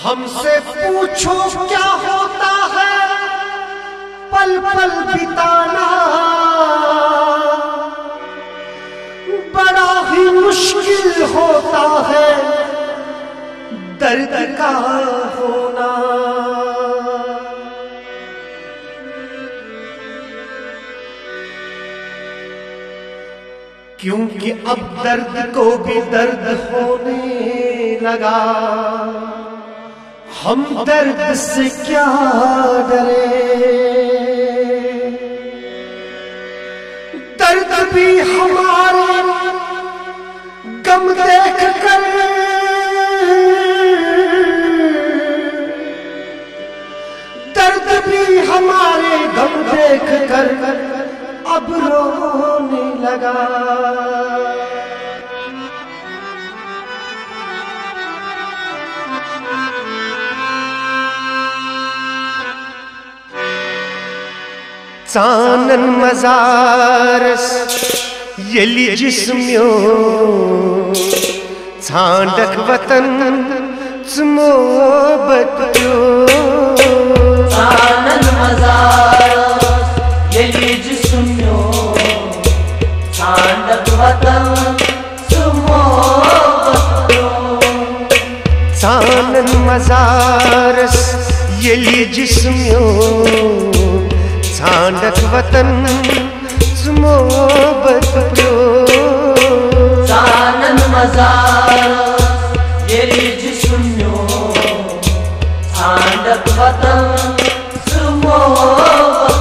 हमसे पूछो क्या होता है पल पल बिताना, बड़ा ही मुश्किल होता है दर्द का होना। क्योंकि अब दर्द को भी दर्द होने लगा, हम दर्द से क्या डरे। दर्द भी हमारे गम देख कर, दर्द भी हमारे गम देख कर अब रोने लगा। चानन मजारस येली जिस्म्यो छांडक वतन मोहब्बत चानन मजारस येली जिस्म्यो छांडक वतन मोहब्बत। चानन मजारस येली जिस्म्यो छांडक वतन मोहब्बत प्यो। चानन मजारस येली जिस्म्यो छांडक वतन मोहब्बत।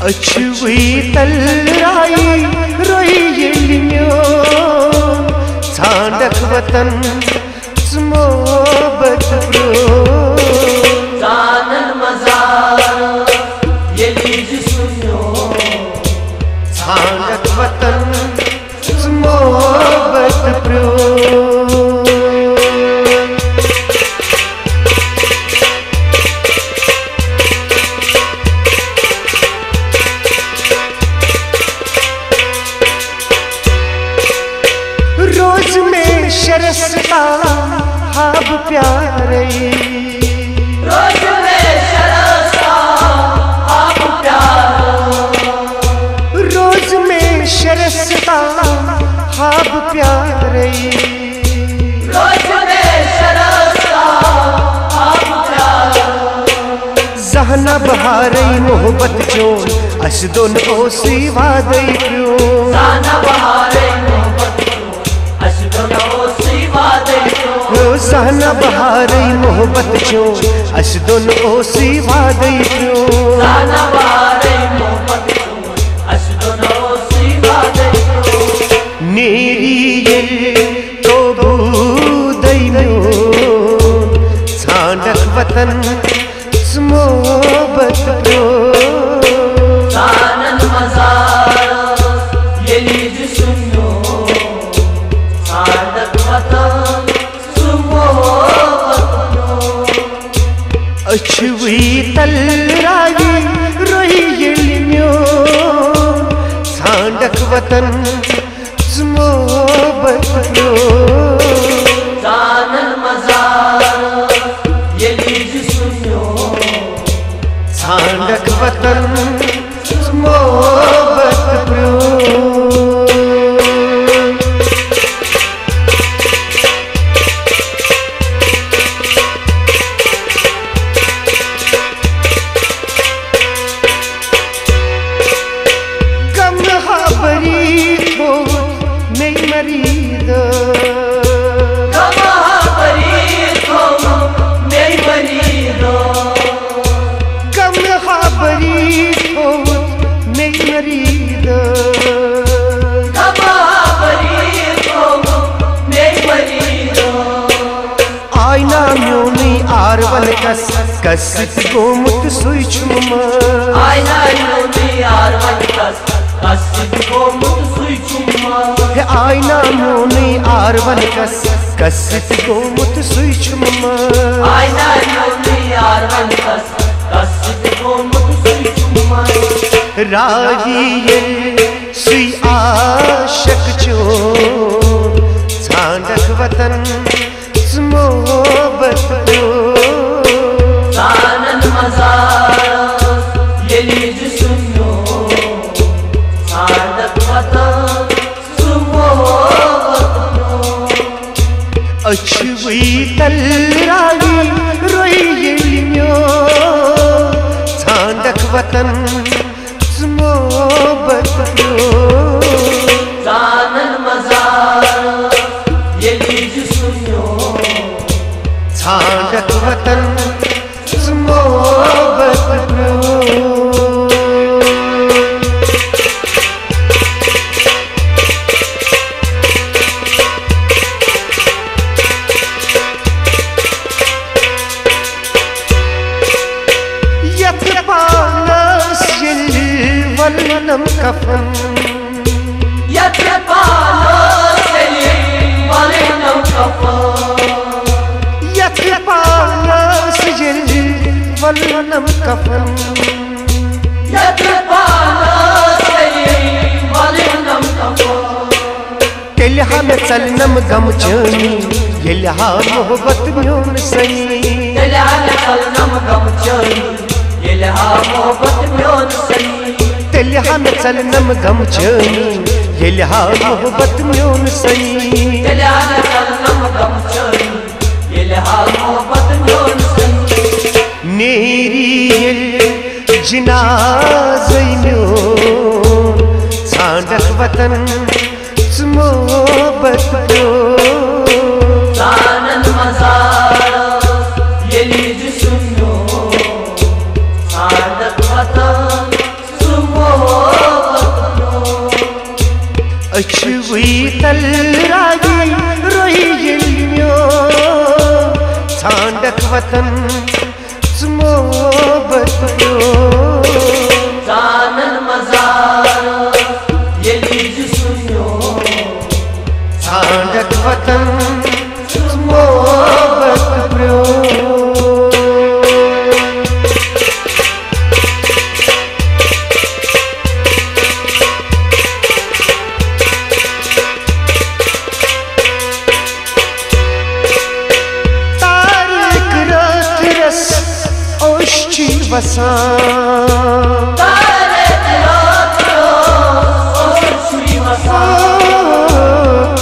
अछुई तलराई रोई येलिम्यो छांडक वतन मोहब्बत प्यो। चानन मजारस येली जिस्म्यो छांडक वतन मोहब्बत प्यो। रोज में शरसता हाब प्यारे, रोज में शरसता हाब प्यारे, रोज में शरसता हाब प्यारे, रोज में शरसता हाब प्यारे। जहना बहारे मोहब्बत चोन अशदोन ओसी वादई प्यो। जहना बहारे मोहब्बत चोन अशदोन ओसी वादई प्यो। जहना बहारे मोहब्बत चोन अशदोन ओसी वादई प्यो। जहना बहारे मोहब्बत चोन अशदोन ओसी वादई प्यो। नेरी ये तो बूदई म्यो छांडक वतन मोहब्बत प्यो। चानन मजारस येली जिस्म्यो छांडक वतन मोहब्बत। अछुई तलराई रोई येलिम्यो छांडक वतन मोहब्बत प्यो। चानन मजारस येली जिस्म्यो छांडक वतन मोहब्बत प्यो। गम हाबरी हो नहीं मरीद, गम हाबरी हो नहीं मरीद, गम हाबरी हो नहीं मरीद। गम हाबरी हो नहीं मरीद। आईना म्योनी आरवन कस कसित गोमुत सुई छुमा। आईना म्योनी आरवन कस कसित गोमुत सुई छुमा। आईना म्योनी आरवन कस कसित गोमुत सुई छुमा। आईना म्योनी आरवन कस कसित गोमुत सुई छुमा। रागी ये सुई आशक चो छांडक वतन मोहब्बत अछुई तलरावी रोई येलियो छांडक वतन मोहब्बत जानन मजार येली सुनियो छांडक वतन मोहब्बत वलनम कफन यत्रपालो सेली वलनम कफन यत्रपालो सेली वलनम कफन यत्रपालो सेली वलनम कफन तेलहा में चलनम गम चनी येलहा मोहब्बत म्योन सनी तेलहा में चलनम गम चनी येलहा मोहब्बत म्योन सनी तेलहा में चलनम गम चनी येलहा मोहब्बत म्योन सनी तेलहा में चलनम गम चनी येलहा मोहब्बत म्योन सनी नेरी येल जिनाज़ म्योन छांडक वतन मोहब्बत जानन मजार येली सुनियो छांडक वतन अछुई तलरावी रोई येलियो छांडक वतन मोहब्बत जानन मजार येली सुनियो छांडक वतन मोहब्बत वसान तारिक रात ओछी वसान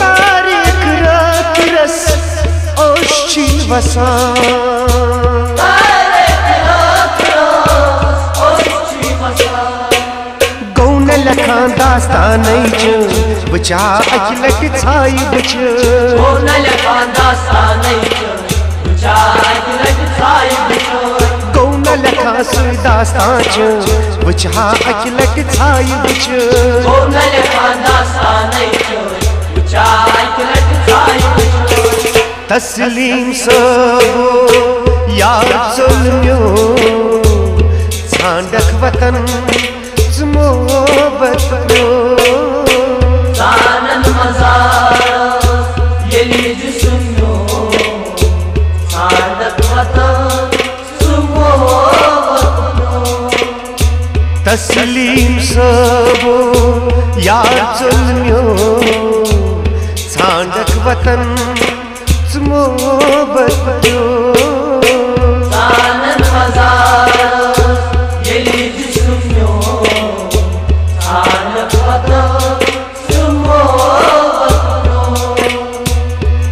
तारिक रात रस ओछी वसान तारिक रात ओछी वसान गौन लखान दास्तान च बचा अखिलक छाई बच गौन लखान दास्तान च बचा अखिलक छाई बच लखा दास्तान च वचा अखिलक छाई बच गौन लखा दास्तान च वचा अखिलक छाई बच तस्लीम सबो यार जुल्म्यो छांडक वतन मोहब्बत जानन मजार येली सुनियो छांडक वतन तस्लीम सबो यार जुल्म्यो छांडक वतन मोहब्बत जानन मजार येली सुनियो छांडक वतन मोहब्बत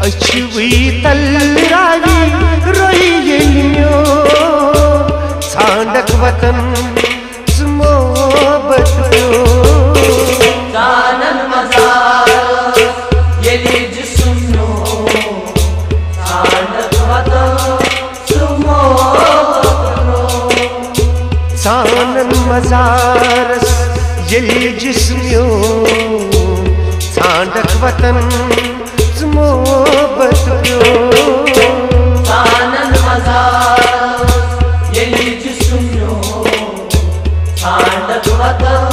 अछुई तलरावी रोई येलियो छांडक वतन जानन मजार येली सुनियो छांडक वतन मोहब्बत जानन मजारस येली जिस्म्यो छांडक वतन मोहब्बत जानन मजार येली सुनियो छांडक वतन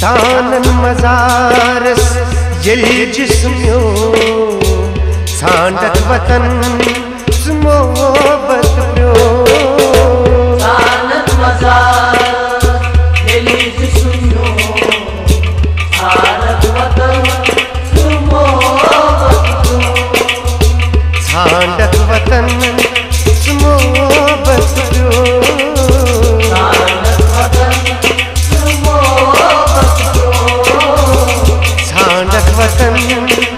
जानन मजारस येली जिस्म्यो छांडक वतन मोहब्बत जानन मजार येली सुनियो छांडक वतन मोहब्बत छांडक वतन मोहब्बत छांडक वतन